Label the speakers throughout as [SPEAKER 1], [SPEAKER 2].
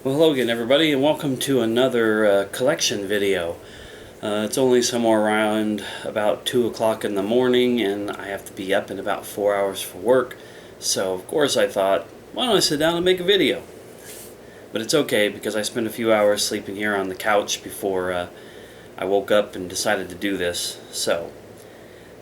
[SPEAKER 1] Well, hello again everybody, and welcome to another collection video. It's only somewhere around about 2 o'clock in the morning, and I have to be up in about 4 hours for work, so of course I thought, why don't I sit down and make a video? But it's okay, because I spent a few hours sleeping here on the couch before I woke up and decided to do this. So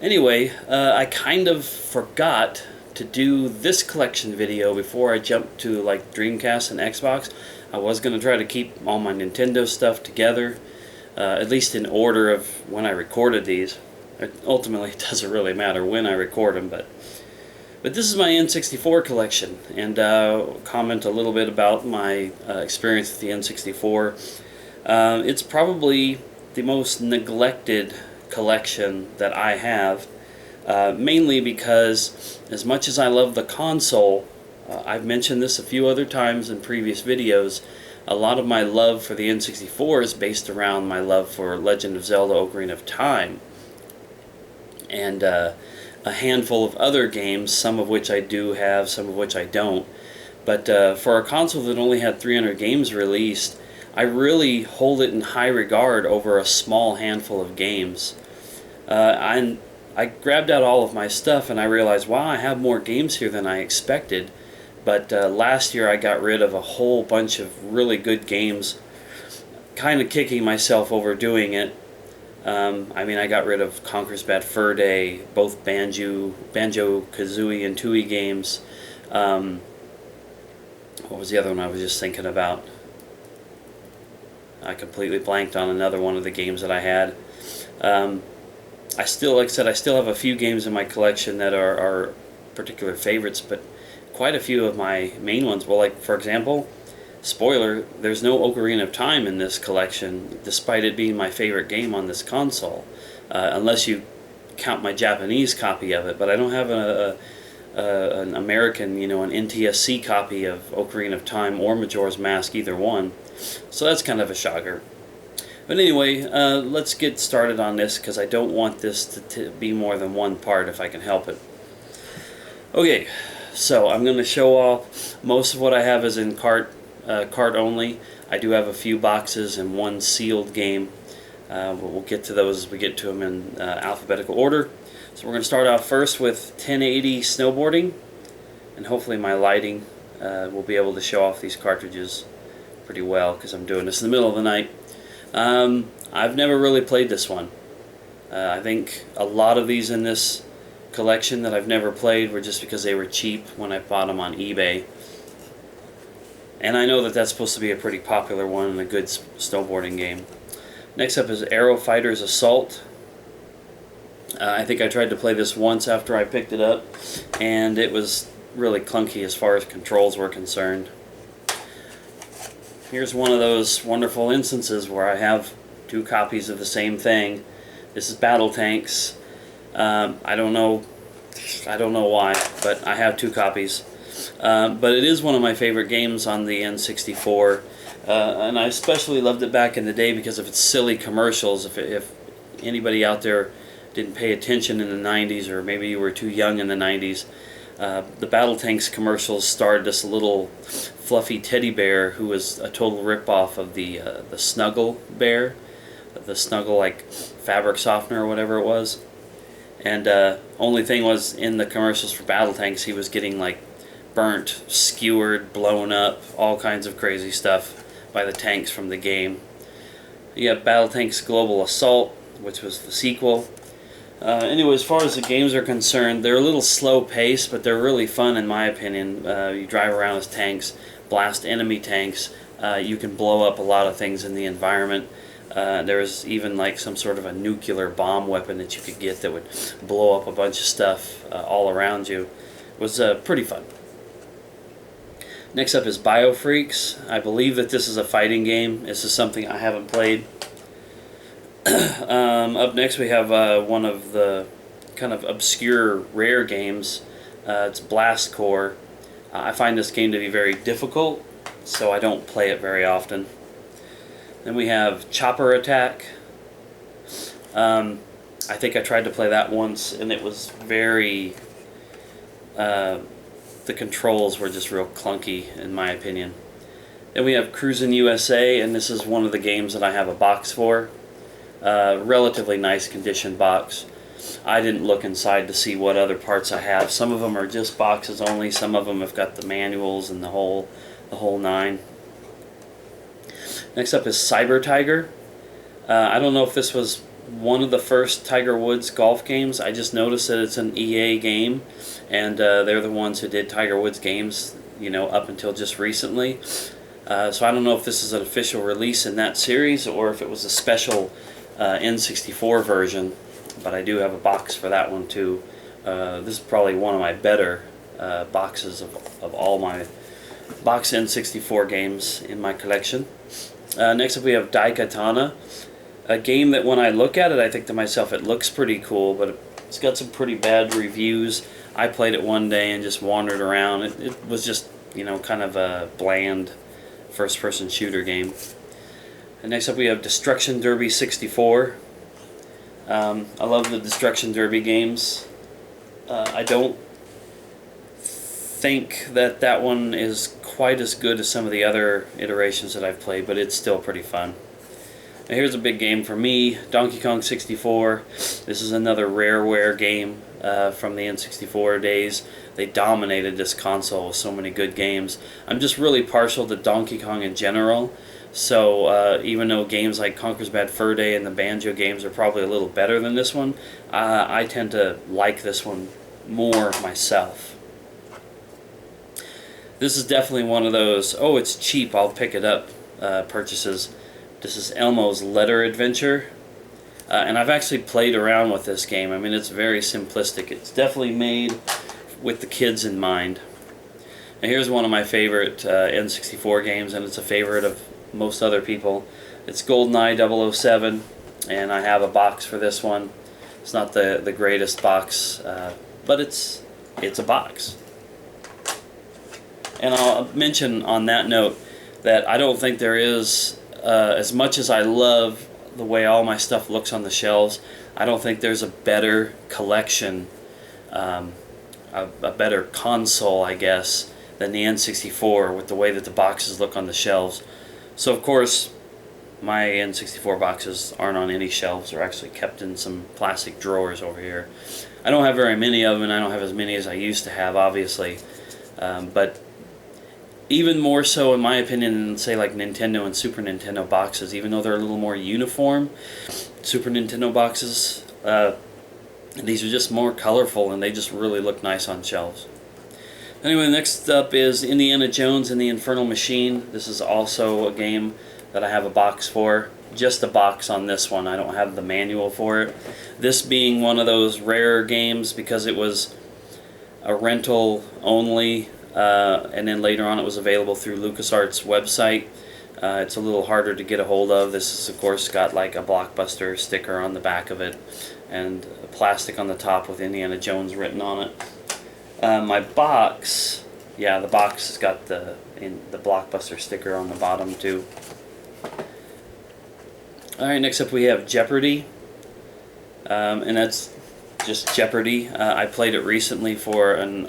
[SPEAKER 1] anyway, I kind of forgot to do this collection video before I jumped to like Dreamcast and Xbox. I was going to try to keep all my Nintendo stuff together, at least in order of when I recorded these. Ultimately, it doesn't really matter when I record them, but this is my N64 collection, and comment a little bit about my experience with the N64. It's probably the most neglected collection that I have, mainly because as much as I love the console, I've mentioned this a few other times in previous videos, a lot of my love for the N64 is based around my love for Legend of Zelda Ocarina of Time, and a handful of other games, some of which I do have, some of which I don't. But for a console that only had 300 games released, I really hold it in high regard over a small handful of games. I grabbed out all of my stuff and I realized, wow, I have more games here than I expected. But last year I got rid of a whole bunch of really good games, kind of kicking myself over doing it. I mean, I got rid of Conker's Bad Fur Day, both Banjo-Kazooie and Tooie games. What was the other one I was just thinking about? I completely blanked on another one of the games that I had. I still, like I said, I still have a few games in my collection that are particular favorites, but quite a few of my main ones. Well, like, for example, spoiler, there's no Ocarina of Time in this collection, despite it being my favorite game on this console, unless you count my Japanese copy of it. But I don't have an American, an NTSC copy of Ocarina of Time or Majora's Mask, either one. So that's kind of a shocker. But anyway, let's get started on this, because I don't want this to be more than one part if I can help it. Okay, so I'm going to show off most of what I have is in cart only. I do have a few boxes and one sealed game. We'll get to those as we get to them in alphabetical order. So we're going to start off first with 1080 snowboarding, and hopefully my lighting will be able to show off these cartridges pretty well, because I'm doing this in the middle of the night. I've never really played this one. I think a lot of these in this collection that I've never played were just because they were cheap when I bought them on eBay. And I know that that's supposed to be a pretty popular one and a good snowboarding game. Next up is Aero Fighters Assault. I think I tried to play this once after I picked it up, and it was really clunky as far as controls were concerned. Here's one of those wonderful instances where I have two copies of the same thing. This is Battle Tanks. I don't know why, but I have two copies. But it is one of my favorite games on the N64, and I especially loved it back in the day because of its silly commercials. If anybody out there didn't pay attention in the 90s, or maybe you were too young in the 90s, the Battle Tanks commercials starred this little fluffy teddy bear who was a total ripoff of the Snuggle bear, the Snuggle like fabric softener or whatever it was. And only thing was, in the commercials for Battle Tanks, he was getting like burnt, skewered, blown up, all kinds of crazy stuff by the tanks from the game. You have Battle Tanks Global Assault, which was the sequel. Anyway, as far as the games are concerned, they're a little slow paced, but they're really fun in my opinion. You drive around as tanks, blast enemy tanks, you can blow up a lot of things in the environment. There's even like some sort of a nuclear bomb weapon that you could get that would blow up a bunch of stuff all around you. It was pretty fun. Next up is BioFreaks. I believe that this is a fighting game. This is something I haven't played. Up next we have one of the kind of obscure rare games. It's Blast Core. I find this game to be very difficult, so I don't play it very often. Then we have Chopper Attack. I think I tried to play that once, and it was very the controls were just real clunky in my opinion. Then we have Cruisin' USA, and this is one of the games that I have a box for. Relatively nice condition box. I didn't look inside to see what other parts I have. Some of them are just boxes only. Some of them have got the manuals and the whole nine. Next up is Cyber Tiger. I don't know if this was one of the first Tiger Woods golf games. I just noticed that it's an EA game, and they're the ones who did Tiger Woods games, you know, up until just recently. So I don't know if this is an official release in that series or if it was a special N64 version, but I do have a box for that one too. This is probably one of my better boxes of all my box N64 games in my collection. Next up we have Daikatana, a game that when I look at it I think to myself it looks pretty cool, but it's got some pretty bad reviews. I played it one day and just wandered around. It was just, you know, kind of a bland first-person shooter game. And next up we have Destruction Derby 64. I love the Destruction Derby games. I don't think that one is quite as good as some of the other iterations that I've played, but it's still pretty fun. Now here's a big game for me, Donkey Kong 64. This is another rareware game from the N64 days. They dominated this console with so many good games. I'm just really partial to Donkey Kong in general, so even though games like Conker's Bad Fur Day and the Banjo games are probably a little better than this one, I tend to like this one more myself. This is definitely one of those, oh, it's cheap, I'll pick it up purchases. This is Elmo's Letter Adventure. And I've actually played around with this game. I mean, it's very simplistic. It's definitely made with the kids in mind. And here's one of my favorite N64 games, and it's a favorite of most other people. It's GoldenEye 007, and I have a box for this one. It's not the greatest box, but it's a box. And I'll mention on that note that I don't think there is, as much as I love the way all my stuff looks on the shelves, I don't think there's a better collection, a better console, I guess, than the N64 with the way that the boxes look on the shelves. So of course my N64 boxes aren't on any shelves. They're actually kept in some plastic drawers over here. I don't have very many of them, and I don't have as many as I used to have, obviously, but even more so in my opinion than say like Nintendo and Super Nintendo boxes, even though they're a little more uniform. Super Nintendo boxes, these are just more colorful and they just really look nice on shelves. Anyway, next up is Indiana Jones and the Infernal Machine. This is also a game that I have a box for. Just a box on this one. I don't have the manual for it. This being one of those rare games because it was a rental only, and then later on it was available through LucasArts' website. It's a little harder to get a hold of. This is of course got like a Blockbuster sticker on the back of it and plastic on the top with Indiana Jones written on it. My box, yeah, the box has got the Blockbuster sticker on the bottom too. Alright, next up we have Jeopardy, and that's just Jeopardy. I played it recently for an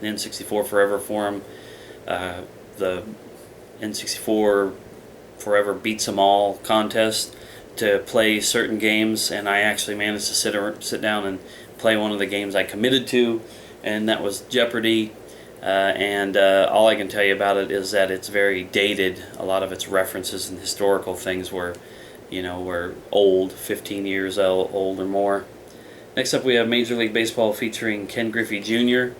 [SPEAKER 1] N64 Forever Forum. The N64 Forever Beats 'em All contest to play certain games, and I actually managed to sit down and play one of the games I committed to, and that was Jeopardy. All I can tell you about it is that it's very dated. A lot of its references and historical things were old, 15 years old or more. Next up we have Major League Baseball featuring Ken Griffey Jr.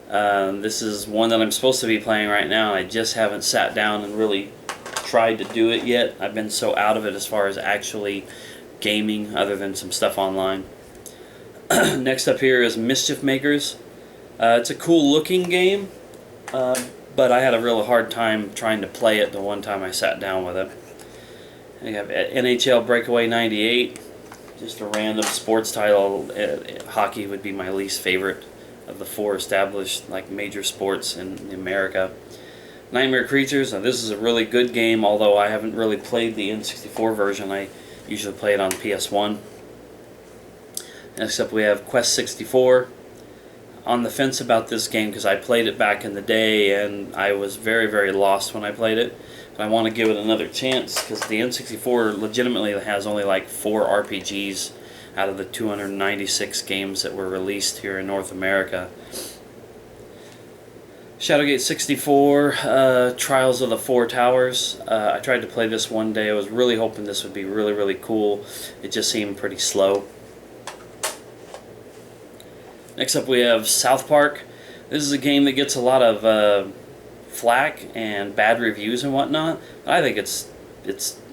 [SPEAKER 1] This is one that I'm supposed to be playing right now. I just haven't sat down and really tried to do it yet. I've been so out of it as far as actually gaming, other than some stuff online. Next up here is Mischief Makers. It's a cool looking game, but I had a real hard time trying to play it the one time I sat down with it. We have NHL Breakaway 98, just a random sports title. Hockey would be my least favorite of the four established major sports in America. Nightmare Creatures, now this is a really good game, although I haven't really played the N64 version. I usually play it on PS1. Next up we have Quest 64. on the fence about this game because I played it back in the day and I was very, very lost when I played it. And I want to give it another chance because the N64 legitimately has only like 4 RPGs out of the 296 games that were released here in North America. Shadowgate 64, Trials of the Four Towers. I tried to play this one day. I was really hoping this would be really, really cool. It just seemed pretty slow. Next up we have South Park. This is a game that gets a lot of flack and bad reviews and whatnot. I think it's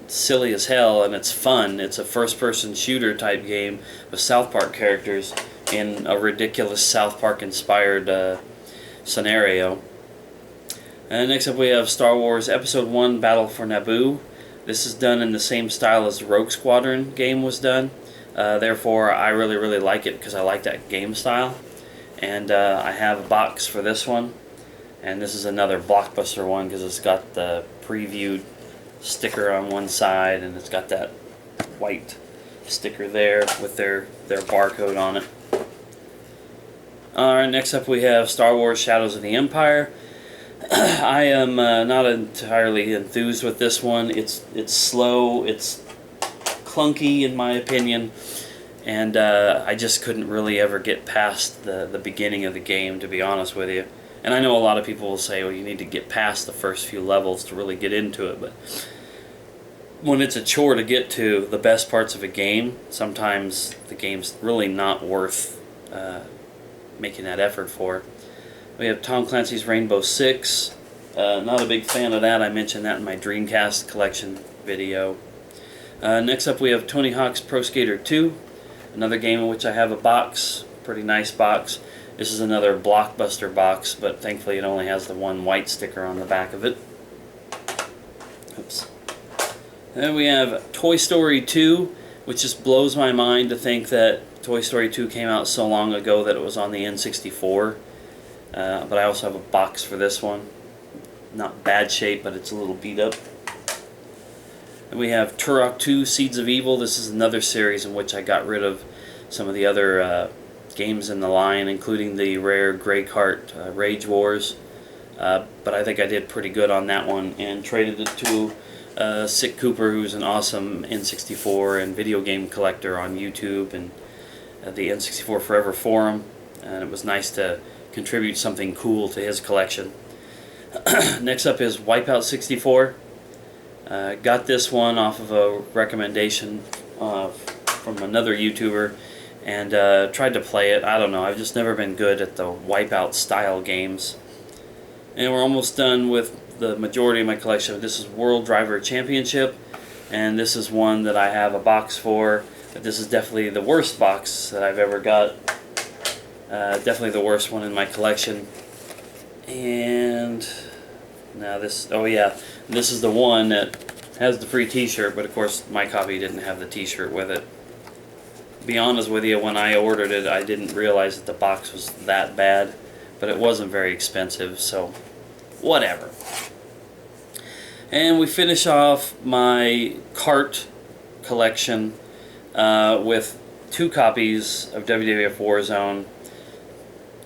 [SPEAKER 1] silly as hell and it's fun. It's a first-person shooter type game with South Park characters in a ridiculous South Park inspired scenario. And next up we have Star Wars Episode 1 Battle for Naboo. This is done in the same style as the Rogue Squadron game was done. Therefore I really, really like it because I like that game style. And I have a box for this one. And this is another blockbuster one because it's got the previewed sticker on one side and it's got that white sticker there with their barcode on it. Alright, next up we have Star Wars Shadows of the Empire. I am not entirely enthused with this one. It's slow, it's clunky in my opinion, and I just couldn't really ever get past the beginning of the game, to be honest with you. And I know a lot of people will say, well, you need to get past the first few levels to really get into it, but when it's a chore to get to the best parts of a game, sometimes the game's really not worth making that effort for. We have Tom Clancy's Rainbow Six. Not a big fan of that. I mentioned that in my Dreamcast collection video. Next up we have Tony Hawk's Pro Skater 2, another game in which I have a box, pretty nice box. This is another blockbuster box, but thankfully it only has the one white sticker on the back of it. Oops. Then we have Toy Story 2, which just blows my mind to think that Toy Story 2 came out so long ago that it was on the N64. But I also have a box for this one. Not bad shape, but it's a little beat up. And we have Turok 2 Seeds of Evil. This is another series in which I got rid of some of the other games in the line, including the rare Grey Cart Rage Wars. But I think I did pretty good on that one and traded it to Sick Cooper, who's an awesome N64 and video game collector on YouTube and the N64 Forever forum, and it was nice to contribute something cool to his collection. Next up is Wipeout 64. Got this one off of a recommendation from another YouTuber and tried to play it. I don't know, I've just never been good at the Wipeout style games. And we're almost done with the majority of my collection. This is World Driver Championship, and this is one that I have a box for. But this is definitely the worst box that I've ever got. Definitely the worst one in my collection. And now this, oh yeah, this is the one that has the free t-shirt, but of course my copy didn't have the t-shirt with it. To be honest with you, when I ordered it, I didn't realize that the box was that bad, but it wasn't very expensive, so whatever. And we finish off my cart collection with 2 copies of WWF Warzone.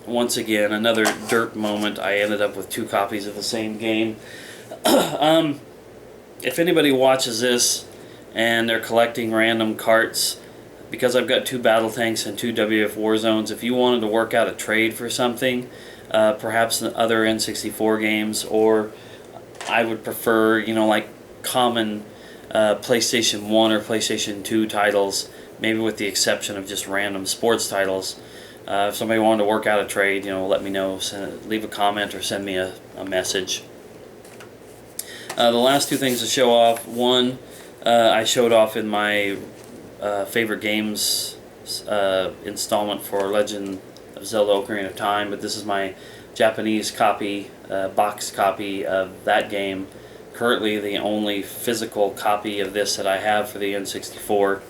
[SPEAKER 1] Once again, another dirt moment. I ended up with 2 copies of the same game. If anybody watches this and they're collecting random carts, because I've got 2 battle tanks and 2 WWF Warzones, if you wanted to work out a trade for something, perhaps other N64 games, or I would prefer, you know, like common PlayStation 1 or PlayStation 2 titles, maybe with the exception of just random sports titles. If somebody wanted to work out a trade, you know, let me know. Leave a comment or send me a message. The last 2 things to show off. One, I showed off in my favorite games installment for Legend of Zelda: Ocarina of Time, but this is my Japanese copy, box copy of that game. Currently the only physical copy of this that I have for the N64.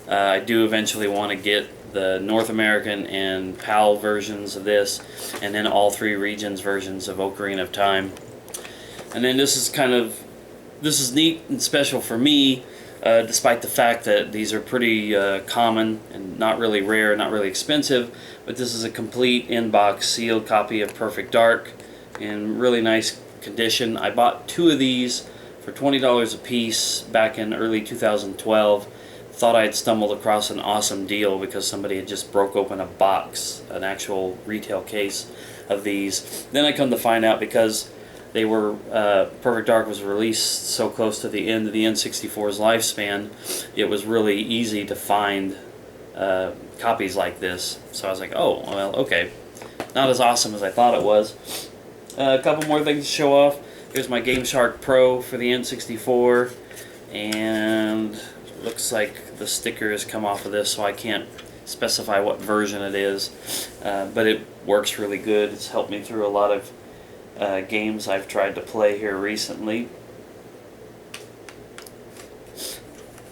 [SPEAKER 1] I do eventually want to get the North American and PAL versions of this, and then all 3 regions versions of Ocarina of Time. And then this is neat and special for me despite the fact that these are pretty common and not really rare, not really expensive. But this is a complete in-box sealed copy of Perfect Dark in really nice condition. I bought 2 of these for $20 a piece back in early 2012. Thought I had stumbled across an awesome deal because somebody had just broke open a box, an actual retail case of these. Then I come to find out, because they were Perfect Dark was released so close to the end of the N64's lifespan, it was really easy to find copies like this. So I was like, oh, well, okay, not as awesome as I thought it was. A couple more things to show off. Here's my Game Shark Pro for the N64, and looks like the sticker has come off of this, so I can't specify what version it is, but it works really good. It's helped me through a lot of games I've tried to play here recently.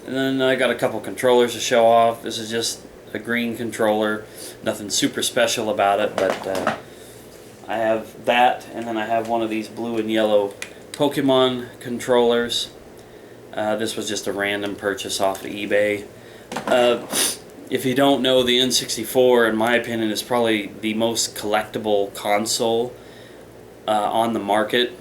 [SPEAKER 1] And then I got a couple controllers to show off. This is just a green controller, nothing super special about it, but I have that, and then I have one of these blue and yellow Pokemon controllers. This was just a random purchase off of eBay. If you don't know, the N64, in my opinion, is probably the most collectible console on the market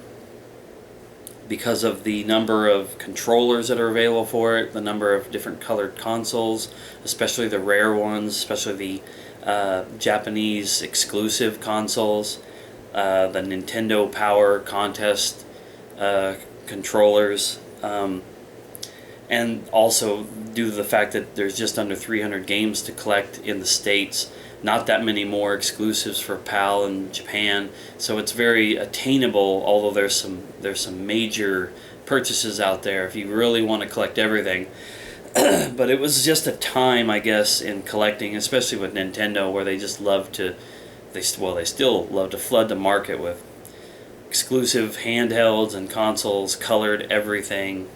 [SPEAKER 1] because of the number of controllers that are available for it, the number of different colored consoles, especially the rare ones, especially the Japanese exclusive consoles, the Nintendo Power Contest controllers, and also due to the fact that there's just under 300 games to collect in the States, not that many more exclusives for PAL and Japan, so it's very attainable, although there's some major purchases out there if you really want to collect everything. But it was just a time, I guess, in collecting, especially with Nintendo, where they just love to, they still love to flood the market with exclusive handhelds and consoles, colored everything.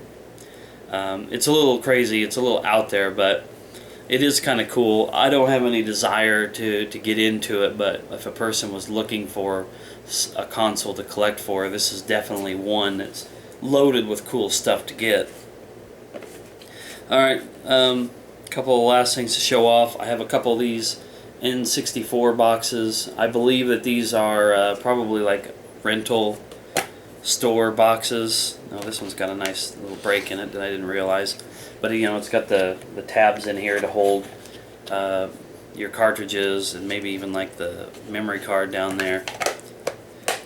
[SPEAKER 1] It's a little crazy, it's a little out there, but it is kind of cool. I don't have any desire to get into it, but if a person was looking for a console to collect for, this is definitely one that's loaded with cool stuff to get. Alright, couple of last things to show off. I have a couple of these N64 boxes. I believe that these are probably like rental store boxes. Oh, this one's got a nice little break in it that I didn't realize. But you know, it's got the tabs in here to hold your cartridges and maybe even like the memory card down there.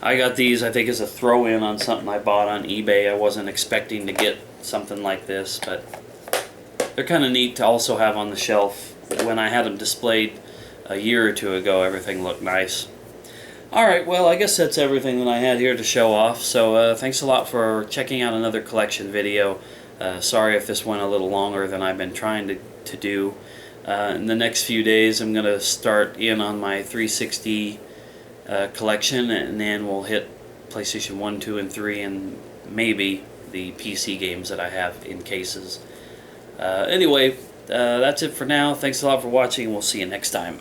[SPEAKER 1] I got these, I think, as a throw-in on something I bought on eBay. I wasn't expecting to get something like this, but they're kind of neat to also have on the shelf. When I had them displayed a year or two ago, everything looked nice. Alright, well, I guess that's everything that I had here to show off. So thanks a lot for checking out another collection video. Sorry if this went a little longer than I've been trying to do. In the next few days, I'm going to start in on my 360 collection, and then we'll hit PlayStation 1, 2, and 3, and maybe the PC games that I have in cases. Anyway, that's it for now. Thanks a lot for watching, and we'll see you next time.